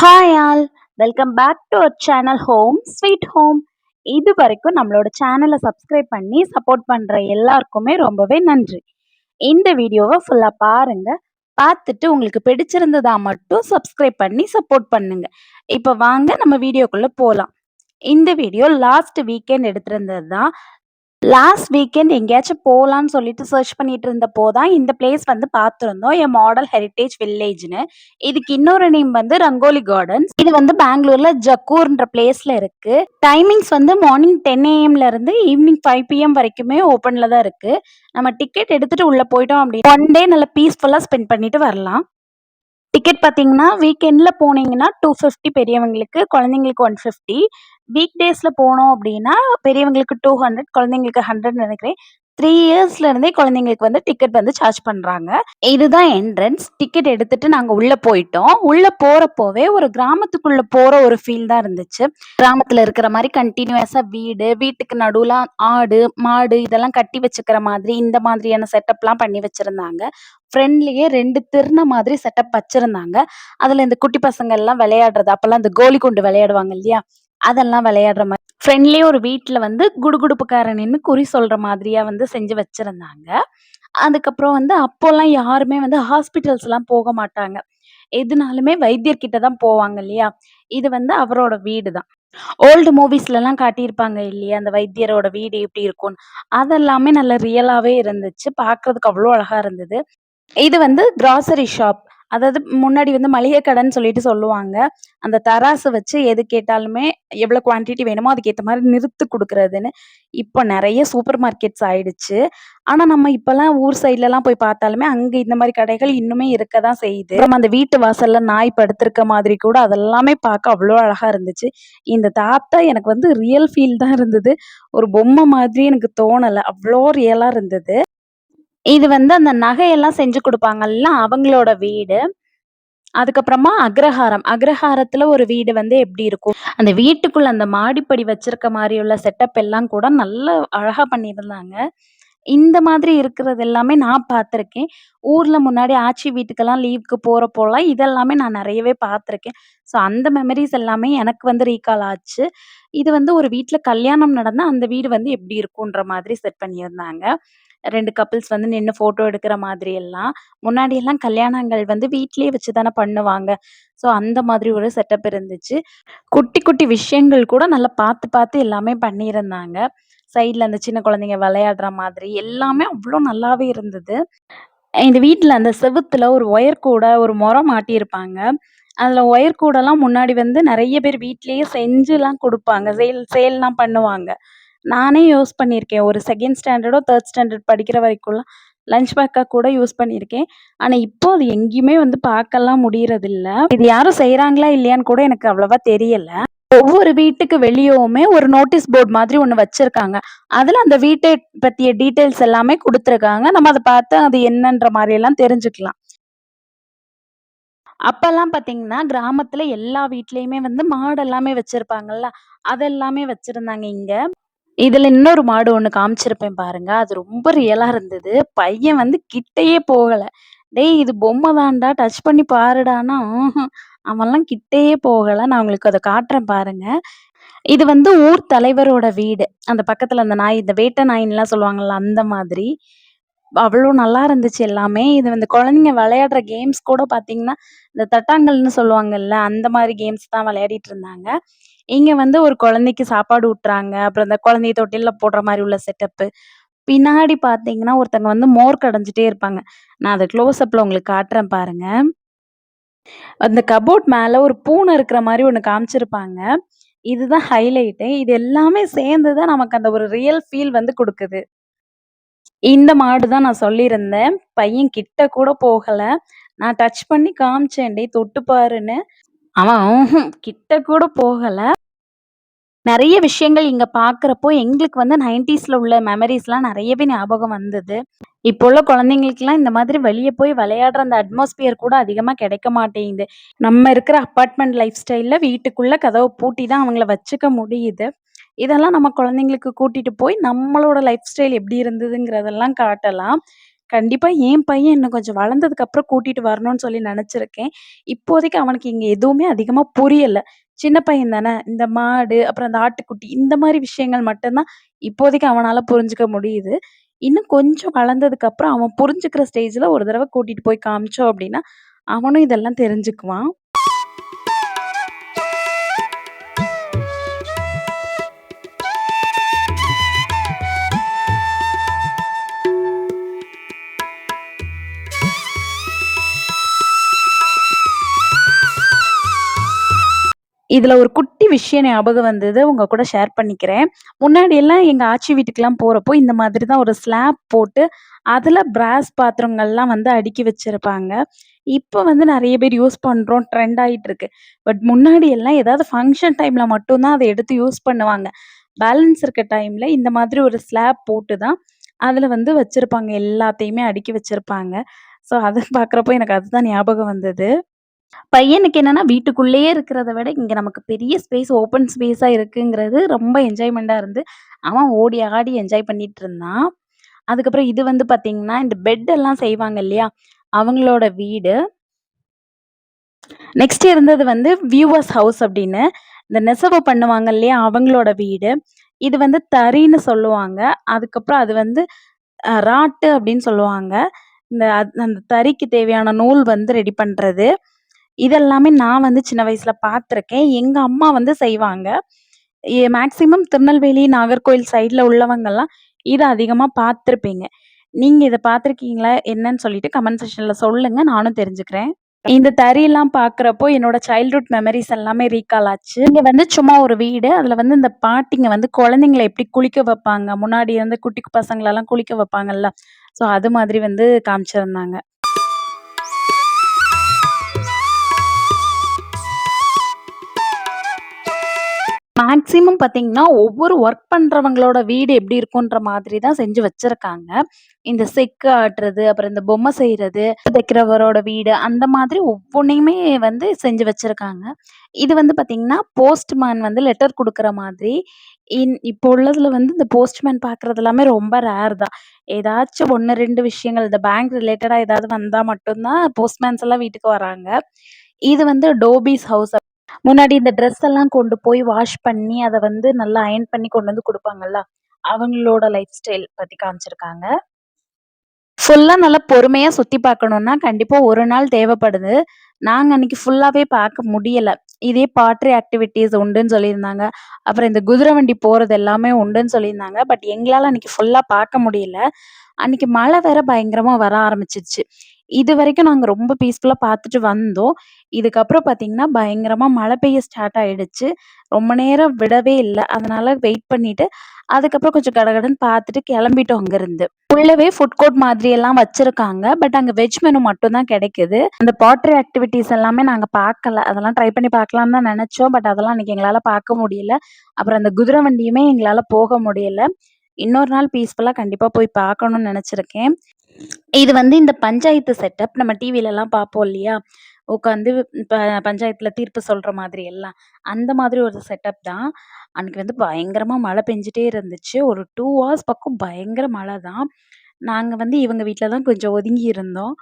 Hi all! Welcome back to our channel home sweet home. இதுவரைக்கும் நம்மளோட சேனல subscribe பண்ணி support பண்ற எல்லாருக்குமே ரொம்பவே நன்றி. இந்த வீடியோவ ஃபுல்லா பாருங்க. பார்த்துட்டு உங்களுக்கு பிடிச்சிருந்ததா மட்டும் சப்ஸ்கிரைப் பண்ணி சப்போர்ட் பண்ணுங்க. இப்ப வாங்க நம்ம வீடியோக்குள்ள போலாம். இந்த வீடியோ லாஸ்ட் வீக்கெண்ட் எடுத்திருந்தது தான். லாஸ்ட் வீக்கெண்ட் எங்கேயாச்சும் போலான்னு சொல்லிட்டு சர்ச் பண்ணிட்டு இருந்தப்போ தான் இந்த பிளேஸ் வந்து பார்த்திருந்தோம். மாடல் ஹெரிடேஜ் வில்லேஜ்ன்னு. இதுக்கு இன்னொரு நேம் வந்து ரங்கோலி கார்டன்ஸ். இது வந்து பெங்களூர்ல ஜக்கூர்ன்ற பிளேஸ்ல இருக்கு. டைமிங்ஸ் வந்து மார்னிங் 10 ஏஎம்ல இருந்து ஈவினிங் 5 பிஎம் வரைக்குமே ஓப்பன்ல தான் இருக்கு. நம்ம டிக்கெட் எடுத்துட்டு உள்ள போயிட்டோம் அப்படின்னா ஒன் டே நல்லா பீஸ்ஃபுல்லா ஸ்பெண்ட் பண்ணிட்டு வரலாம். டிக்கெட் பார்த்தீங்கன்னா, வீக்கெண்ட்ல போனீங்கன்னா 250 பெரியவங்களுக்கு, குழந்தைங்களுக்கு 150. வீக் டேஸ்ல போனோம் அப்டின்னா, பெரியவங்களுக்கு 200, குழந்தைங்களுக்கு 100 நெனைக்கிறேன். 3 இயர்ஸ்ல இருந்தே குழந்தைங்களுக்கு வந்து டிக்கெட் வந்து சார்ஜ் பண்றாங்க. இதுதான் என்ட்ரன்ஸ். டிக்கெட் எடுத்துட்டு நாங்க உள்ள போயிட்டோம். உள்ள போறப்போவே ஒரு கிராமத்துக்குள்ள போற ஒரு ஃபீல் தான் இருந்துச்சு. கிராமத்துல இருக்கிற மாரி கன்டினியூஸா வீடு, வீட்டுக்கு நடுவுல ஆடு, மாடு இதெல்லாம் கட்டி வச்சுக்கிற மாதிரி, இந்த மாதிரியான செட்டப்லாம் பண்ணி வச்சிருந்தாங்க. ஃப்ரெண்ட்லயே 2 திருந்த மாதிரி செட்டப் வச்சிருந்தாங்க. அதுல இந்த குட்டி பசங்க எல்லாம் விளையாடுறது, அப்பல்லாம் இந்த கோலி குண்டு விளையாடுவாங்க இல்லையா? அதெல்லாம் விளையாடுற மாரி. ஃப்ரெண்ட்லயே ஒரு வீட்ல வந்து குடுகுடுப்புக்காரன் நின்னு குறி சொல்ற மாதிரியா வந்து செஞ்சு வச்சிருந்தாங்க. அதுக்கப்புறம் வந்து அப்போலாம் யாருமே வந்து ஹாஸ்பிட்டல்ஸ்லாம் போக மாட்டாங்க. எதுனாலுமே வைத்தியர் கிட்ட தான் போவாங்க இல்லையா? இது வந்து அவரோட வீடு தான். ஓல்டு மூவிஸ்லலாம் காட்டியிருப்பாங்க இல்லையா? அந்த வைத்தியரோட வீடு எப்படி இருக்கும்னு. அதெல்லாமே நல்ல ரியலாவே இருந்துச்சு. பார்க்கறதுக்கு அவ்ளோ அழகா இருந்தது. இது வந்து கிராசரி ஷாப். அதாவது முன்னாடி வந்து மளிகை கடைன்னு சொல்லிட்டு சொல்லுவாங்க. அந்த தராசு வச்சு எது கேட்டாலுமே எவ்வளோ குவான்டிட்டி வேணுமோ அதுக்கேத்த மாரி நிறுத்து குடுக்குறதுன்னு. இப்ப நெறைய சூப்பர் மார்க்கெட்ஸ் ஆயிடுச்சு. ஆனா நம்ம இப்பலாம் ஊர் சைட்லலாம் போய் பார்த்தாலுமே, அங்க இந்த மாரி கடைகள் இன்னுமே இருக்க தான் செய்யுது. அப்புறம் அந்த வீட்டு வாசல்ல நாய் படுத்திருக்க மாதிரி கூட அதெல்லாமே பார்க்க அவ்ளோ அழகா இருந்துச்சு. இந்த தாத்தா எனக்கு வந்து ரியல் ஃபீல் தான் இருந்தது. ஒரு பொம்மை மாதிரி எனக்கு தோணல. அவ்ளோ ரியலா இருந்தது. இது வந்து அந்த நகையெல்லாம் செஞ்சு குடுப்பாங்கல்ல, அவங்களோட வீடு. அதுக்கப்புறமா அக்ரஹாரம். அக்ரஹாரத்துல ஒரு வீடு வந்து எப்படி இருக்கும்? அந்த வீட்டுக்குள்ள அந்த மாடிப்படி வச்சிருக்க மாரி உள்ள செட்டப் எல்லாம் கூட நல்ல அழகா பண்ணியிருந்தாங்க. இந்த மாதிரி இருக்கிறது எல்லாமே நான் பார்த்துருக்கேன். ஊர்ல முன்னாடி ஆச்சி வீட்டுக்கெல்லாம் லீவுக்கு போறப்போலாம் இதெல்லாமே நான் நெறையவே பார்த்துருக்கேன். ஸோ அந்த மெமரீஸ் எல்லாமே எனக்கு வந்து ரீகால் ஆச்சு. இது வந்து ஒரு வீட்ல கல்யாணம் நடந்தா அந்த வீடு வந்து எப்படி இருக்குன்ற மாதிரி செட் பண்ணியிருந்தாங்க. 2 கப்பிள்ஸ் வந்து நின்னு ஃபோட்டோ எடுக்கிற மாதிரி எல்லாம். முன்னாடியெல்லாம் கல்யாணங்கள் வந்து வீட்லயே வச்சு தானே பண்ணுவாங்க. ஸோ அந்த மாதிரி ஒரு செட்டப் இருந்துச்சு. குட்டி, குட்டி விஷயங்கள் கூட நல்லா பார்த்து, பார்த்து எல்லாமே பண்ணியிருந்தாங்க. சைட்ல அந்த சின்ன குழந்தைங்க விளையாடுற மாதிரி எல்லாமே அவ்ளோ நல்லாவே இருந்தது. இந்த வீட்ல அந்த செவுத்துல ஒரு ஒயர் கூட ஒரு மொறம் மாட்டியிருப்பாங்க. அதுல ஒயர் கூடலாம் முன்னாடி வந்து நெறைய பேர் வீட்லயே செஞ்சுலாம் குடுப்பாங்க. சேல்லாம் பண்ணுவாங்க. நானே யூஸ் பண்ணியிருக்கேன். ஒரு 2ண்ட் ஸ்டாண்டர்டோ, 3 ஸ்டாண்டர்ட் படிக்கிற வரைக்கும்லாம் லஞ்ச் பேக்கா கூட யூஸ் பண்ணியிருக்கேன். ஆனா, இப்போ அது எங்கேயுமே வந்து பார்க்கலாம் முடியறதில்ல. இது யாரும் செய்றாங்களா இல்லையான்னு கூட எனக்கு அவ்வளவா தெரியல. ஒவ்வொரு வீட்டுக்கு வெளியவுமே ஒரு நோட்டீஸ் போர்ட் மாதிரி ஒண்ணு வச்சிருக்காங்க. அதுல அந்த வீட்டை பத்திய டீட்டெயில்ஸ் எல்லாமே குடுத்துருக்காங்க. நம்ம அத பார்த்து அது என்னன்ற மாரியெல்லாம் தெரிஞ்சுக்கலாம். அப்பல்லாம் பார்த்தீங்கன்னா, கிராமத்துல எல்லா வீட்லயுமே வந்து மாடு எல்லாமே வச்சிருப்பாங்கல்ல. அதெல்லாமே வச்சிருந்தாங்க இங்க. இதுல இன்னொரு மாடு ஒண்ணு காமிச்சிருப்பேன் பாருங்க. அது ரொம்ப ரியலா இருந்தது. பையன் வந்து கிட்டயே போகல. "டேய் இது பொம்மை தான்டா, டச் பண்ணி பாருடான்னா" அவன்லாம் கிட்டயே போகல. நான் உங்களுக்கு அத காட்டுறேன் பாருங்க. இது வந்து ஊர் தலைவரோட வீடு. அந்த பக்கத்துல அந்த நாய், இந்த வேட்டை நாயின்லாம் சொல்லுவாங்கல்ல, அந்த மாதிரி. அவ்ளோ நல்லா இருந்துச்சு எல்லாமே. இது வந்து குழந்தைங்க விளையாடுற கேம்ஸ் கூட பார்த்தீங்கன்னா, இந்த தட்டாங்கல்னு சொல்லுவாங்கல்ல, அந்த மாரி கேம்ஸ் தான் விளையாடிட்டு இருந்தாங்க. இங்க வந்து ஒரு குழந்தைக்கு சாப்பாடு ஊட்டுறாங்க. அப்புறம் இந்த குழந்தைய தொட்டில்ல போடுற மாரி உள்ள செட்டப்பு. பின்னாடி பார்த்தீங்கன்னா, ஒருத்தங்க வந்து மோர் கடஞ்சுட்டே இருப்பாங்க. நான் அத க்ளோஸ் அப்ல உங்களுக்கு காட்டுறேன் பாருங்க. அந்த கப்போர்ட் மேல ஒரு பூனை இருக்கிற மாரி ஒண்ணு காமிச்சிருப்பாங்க. இதுதான் ஹைலைட்டே. இது எல்லாமே சேர்ந்து தான் நமக்கு அந்த ஒரு ரியல் ஃபீல் வந்து குடுக்குது. இந்த மாடு தான் நான் சொல்லியிருந்தேன். பையன் கிட்ட கூட போகல. நான் டச் பண்ணி காமிச்சேன், "டேய் தொட்டு பாருன்னு." அவன் கிட்ட கூட போகல. நெறைய விஷயங்கள் இங்க பார்க்குறப்போ, எங்களுக்கு வந்து 90ஸ்ல உள்ள மெமரீஸ்லாம் நெறையவே ஞாபகம் வந்தது. இப்போ உள்ள குழந்தைங்களுக்குலாம் இந்த மாதிரி வெளிய போய் விளையாடுற அந்த அட்மாஸ்பியர் கூட அதிகமா கிடைக்க மாட்டேங்குது. நம்ம இருக்கிற அபார்ட்மெண்ட் லைஃப் ஸ்டைல்ல வீட்டுக்குள்ள கதவ பூட்டி தான் அவங்கள வச்சுக்க முடியுது. இதெல்லாம் நம்ம குழந்தைங்களுக்கு கூட்டிட்டு போய் நம்மளோட லைஃப் ஸ்டைல் எப்படி இருந்ததுங்கிறதெல்லாம் காட்டலாம். கண்டிப்பா என் பையன் இன்னும் கொஞ்சம் வளர்ந்ததுக்கு அப்புறம் கூட்டிட்டு வரணும்னு சொல்லி நெனச்சிருக்கேன். இப்போதைக்கு அவனுக்கு இங்க எதுவுமே அதிகமா புரியல. சின்ன பையன் தானே. இந்த மாடு, அப்புறம் அந்த ஆட்டுக்குட்டி இந்த மாரி விஷயங்கள் மட்டும் தான் இப்போதைக்கு அவனால புரிஞ்சுக்க முடியுது. இன்னும் கொஞ்சம் வளர்ந்ததுக்கு அப்புறம் அவன் புரிஞ்சுக்கிற ஸ்டேஜ்ல ஒரு தடவ கூட்டிட்டு போய் காமிச்சோம் அப்டின்னா, அவனும் இதெல்லாம் தெரிஞ்சுக்குவான். இதுல ஒரு குட்டி விஷயம் ஞாபகம் வந்தது. உங்க கூட ஷேர் பண்ணிக்கிறேன். முன்னாடியெல்லாம் எங்க ஆச்சி வீட்டுக்குலாம் போறப்போ, இந்த மாதிரி தான் ஒரு ஸ்லாப் போட்டு, அதுல பிராஸ் பாத்திரங்கள்லாம் வந்து அடுக்கி வச்சிருப்பாங்க. இப்ப வந்து நெறைய பேர் யூஸ் பண்றோம். ட்ரெண்ட் ஆயிட்டுருக்கு. பட் முன்னாடி எல்லாம் ஏதாவது ஃபங்ஷன் டைம்ல மட்டும் தான் அத எடுத்து யூஸ் பண்ணுவாங்க. பேலன்ஸ் இருக்க டைம்ல இந்த மாதிரி ஒரு ஸ்லாப் போட்டு தான், அதுல வந்து வச்சிருப்பாங்க. எல்லாத்தையுமே அடுக்கி வச்சிருப்பாங்க. ஸோ அத பார்க்குறப்போ எனக்கு அதுதான் ஞாபகம் வந்தது. பையனுக்கு என்னன்னா, வீட்டுக்குள்ளேயே இருக்கிறத விட, இங்க நமக்கு பெரிய ஸ்பேஸ், ஓப்பன் ஸ்பேஸா இருக்குங்கிறது ரொம்ப என்ஜாய்மென்ட்டா இருந்து, அவன் ஓடி ஆடி என்ஜாய் பண்ணிட்டு இருந்தான். அதுக்கப்புறம் இது வந்து பார்த்தீங்கன்னா, இந்த பெட் எல்லாம் செய்வாங்க இல்லையா? அவங்களோட வீடு. நெக்ஸ்ட் இருந்தது வந்து வியூவர்ஸ் ஹவுஸ் அப்படின்னு. இந்த நெசவு பண்ணுவாங்க இல்லையா? அவங்களோட வீடு. இது வந்து தறின்னு சொல்லுவாங்க. அதுக்கப்புறம் அது வந்து ராட்டு அப்படின்னு சொல்லுவாங்க. அந்த தறிக்கு தேவையான நூல் வந்து ரெடி பண்றது. இதெல்லாமே நான் வந்து சின்ன வயசுல பார்த்துருக்கேன். எங்க அம்மா வந்து செய்வாங்க. மேக்ஸிமம் திருநெல்வேலி, நாகர்கோயில் சைட்ல உள்ளவங்கலாம் இத அதிகமா பார்த்துருப்பீங்க. நீங்க இத பார்த்துருக்கீங்களா? என்னன்னு சொல்லிட்டு கமெண்ட் செக்ஷன்ல சொல்லுங்க. நானும் தெரிஞ்சுக்கிறேன். இந்த தறிலாம் பார்க்குறப்போ என்னோட சைல்ட்ஹுட் மெமரீஸ் எல்லாமே ரீகால் ஆச்சு. இங்க வந்து சும்மா ஒரு வீடு. அதுல வந்து இந்த பாட்டிங்க வந்து குழந்தைங்கள எப்படி குளிக்க வைப்பாங்க, முன்னாடி வந்து குட்டி பசங்களலாம் குளிக்க வைப்பாங்கல்ல. ஸோ அது மாதிரி வந்து காமிச்சிருந்தாங்க. மேக்ஸிமம் பார்த்தீங்கன்னா, ஒவ்வொரு ஒர்க் பண்றவங்களோட வீடு எப்படி இருக்குன்ற மாதிரி தான் செஞ்சு வச்சிருக்காங்க. இந்த செக்கு ஆட்டுறது, அப்புறம் இந்த பொம்மை செய்றது, தைக்கிறவரோட வீடு அந்த மாதிரி ஒவ்வொன்னையுமே வந்து செஞ்சு வச்சிருக்காங்க. இது வந்து பார்த்தீங்கன்னா, போஸ்ட்மேன் வந்து லெட்டர் குடுக்குற மாதிரி. இப்போ உள்ளதுல வந்து இந்த போஸ்ட்மேன் பார்க்குறது எல்லாமே ரொம்ப ரேர் தான். ஏதாச்சும் 1, 2 விஷயங்கள் இந்த பேங்க் ரிலேட்டடா ஏதாவது வந்தா மட்டும் தான் போஸ்ட்மேன்ஸ் எல்லாம் வீட்டுக்கு வராங்க. இது வந்து டோபீஸ் ஹவுஸ். முன்னாடி இந்த ட்ரெஸ் எல்லாம் கொண்டு போய் வாஷ் பண்ணி, அத வந்து நல்லா அயர்ன் பண்ணி கொண்டு வந்து குடுப்பாங்கல்ல. அவங்களோட லைஃப் ஸ்டைல் பத்தி காமிச்சிருக்காங்க. ஃபுல்லா நல்லா பொறுமையா சுத்தி பார்க்கணும்னா, கண்டிப்பா 1 நாள் தேவைப்படுது. நாங்க அன்னைக்கு ஃபுல்லாவே பார்க்க முடியல. இதே பாட்ரி ஆக்டிவிட்டீஸ் உண்டுன்னு சொல்லியிருந்தாங்க. அப்புறம் இந்த குதிரை வண்டி போறது எல்லாமே உண்டுன்னு சொல்லியிருந்தாங்க. பட் எங்களால அன்னைக்கு ஃபுல்லா பார்க்க முடியல. அன்னைக்கு மழை வேற பயங்கரமா வர ஆரம்பிச்சுருச்சு. இதுவரைக்கும் நாங்க ரொம்ப பீஸ்ஃபுல்லா பார்த்துட்டு வந்தோம். இதுக்கப்புறம் பார்த்தீங்கன்னா, பயங்கரமா மழை பெய்ய ஸ்டார்ட் ஆயிடுச்சு. ரொம்ப நேரம் விடவே இல்ல. அதனால வெயிட் பண்ணிட்டு, அதுக்கப்புறம் கொஞ்சம் கடகடன்னு பார்த்துட்டு கிளம்பிட்டோம் அங்கருந்து. உள்ளவே ஃபுட் கோர்ட் மாதிரி எல்லாம் வச்சிருக்காங்க. பட் அங்க வெஜ் மெனு மட்டும் தான் கிடைக்குது. அந்த பாட்டரி ஆக்டிவிட்டீஸ் எல்லாமே நாங்க பார்க்கல. அதெல்லாம் ட்ரை பண்ணி பார்க்கலான்னு தான் நெனச்சோம். பட் அதெல்லாம் அன்னைக்கு எங்களால பார்க்க முடியல. அப்புறம் அந்த குதிரை வண்டியுமே எங்களால போக முடியல. இன்னொரு நாள் பீஸ்ஃபுல்லா கண்டிப்பா போய் பார்க்கணும்னு நெனச்சிருக்கேன். இது வந்து இந்த பஞ்சாயத்து செட்டப் நம்ம டிவிலலாம் பார்ப்போம் இல்லையா? உட்காந்து ப பஞ்சாயத்துல தீர்ப்பு சொல்ற மாதிரி எல்லாம். அந்த மாதிரி ஒரு செட்டப் தான். அன்னைக்கு வந்து பயங்கரமா மழை பெஞ்சுட்டே இருந்துச்சு. ஒரு 2 ஹார்ஸ் பக்கம் பயங்கர மழை தான். நாங்க வந்து இவங்க வீட்ல தான் கொஞ்சம் ஒதுங்கி இருந்தோம்.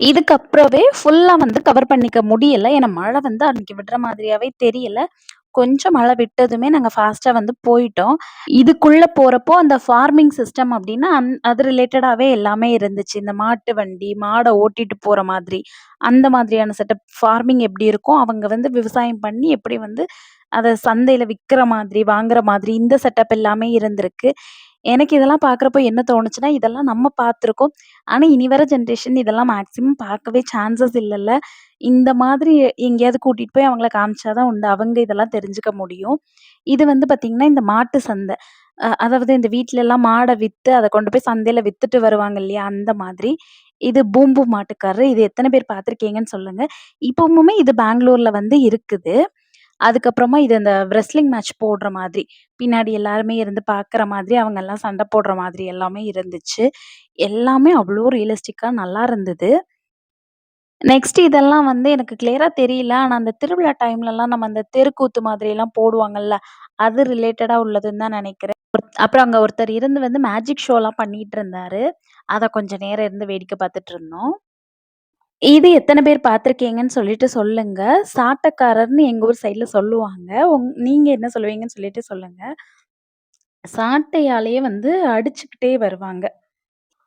இதுக்கப்புறவே ஃபுல்லா வந்து கவர் பண்ணிக்க முடியல. ஏன்னா மழை வந்து அன்னைக்கு விடுற மாதிரியாவே தெரியல. கொஞ்சம் மழை விட்டதுமே நாங்க ஃபாஸ்ட்டா வந்து போயிட்டோம். இதுக்குள்ள போறப்போ அந்த ஃபார்மிங் சிஸ்டம் அப்டின்னா, அது ரிலேட்டடாவே எல்லாமே இருந்துச்சு. இந்த மாட்டு வண்டி, மாட ஓட்டிட்டு போற மாதிரி, அந்த மாதிரியான செட்டப். ஃபார்மிங் எப்டி இருக்கும், அவங்க வந்து விவசாயம் பண்ணி எப்படி வந்து அத சந்தையில விக்கிற மாதிரி, வாங்குற மாதிரி இந்த செட்டப் எல்லாமே இருந்திருக்கு. எனக்கு இதெல்லாம் பார்க்குறப்போ என்ன தோணுச்சுன்னா, இதெல்லாம் நம்ம பார்த்துருக்கோம். ஆனா, இனி வர ஜென்ரேஷன் இதெல்லாம் மேக்ஸிமம் பார்க்கவே சான்சஸ் இல்லல்ல. இந்த மாதிரி எங்கேயாவது கூட்டிட்டு போய் அவங்கள காமிச்சா தான் உண்டு. அவங்க இதெல்லாம் தெரிஞ்சுக்க முடியும். இது வந்து பார்த்தீங்கன்னா, இந்த மாட்டு சந்தை. அதாவது இந்த வீட்லலாம் மாட வித்து, அத கொண்டு போய் சந்தையில வித்துட்டு வருவாங்க இல்லையா? அந்த மாதிரி. இது பூம் பூம் மாட்டுக்காரரு. இது எத்தன பேர் பார்த்துருக்கீங்கன்னு சொல்லுங்க. இப்பவுமே இது பெங்களூர்ல வந்து இருக்குது. அதுக்கப்புறமா இது அந்த ரெஸ்லிங் மேட்ச் போடுற மாதிரி, பின்னாடி எல்லாருமே இருந்து பார்க்குற மாதிரி, அவங்கலாம் சண்டை போடுற மாதிரி எல்லாமே இருந்துச்சு. எல்லாமே அவ்ளோ ரியலிஸ்டிக்கா நல்லா இருந்தது. நெக்ஸ்ட் இதெல்லாம் வந்து எனக்கு கிளியரா தெரியல. ஆனா அந்த திருவிழா டைம்லலாம் நம்ம அந்த தெருக்கூத்து மாதிரிலாம் போடுவாங்கல்ல, அது ரிலேட்டடா உள்ளதுன்னு தான் நெனைக்கிறேன். அப்புறம் அங்க ஒருத்தர் இருந்து வந்து மேஜிக் ஷோலாம் பண்ணிட்டு இருந்தாரு. அத கொஞ்ச நேரம் இருந்து வேடிக்கை பார்த்துட்டு இருந்தோம். இது எத்தன பேர் பார்த்துருக்கீங்கன்னு சொல்லிட்டு சொல்லுங்க. சாட்டக்காரர்ன்னு எங்க ஊர் சைட்ல சொல்லுவாங்க. நீங்க என்ன சொல்லுவீங்கன்னு சொல்லிட்டு சொல்லுங்க. சாட்டையாலேயே வந்து அடிச்சுக்கிட்டே வருவாங்க.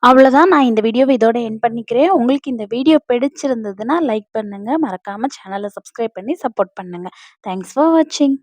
அவ்வளோதான். நான் இந்த வீடியோவ இதோட எண்ட் பண்ணிக்கிறேன். உங்களுக்கு இந்த வீடியோ பிடிச்சிருந்ததுன்னா லைக் பண்ணுங்க. மறக்காம சேனல சப்ஸ்கிரைப் பண்ணி சப்போர்ட் பண்ணுங்க. தேங்க்ஸ் ஃபார் வாட்சிங்.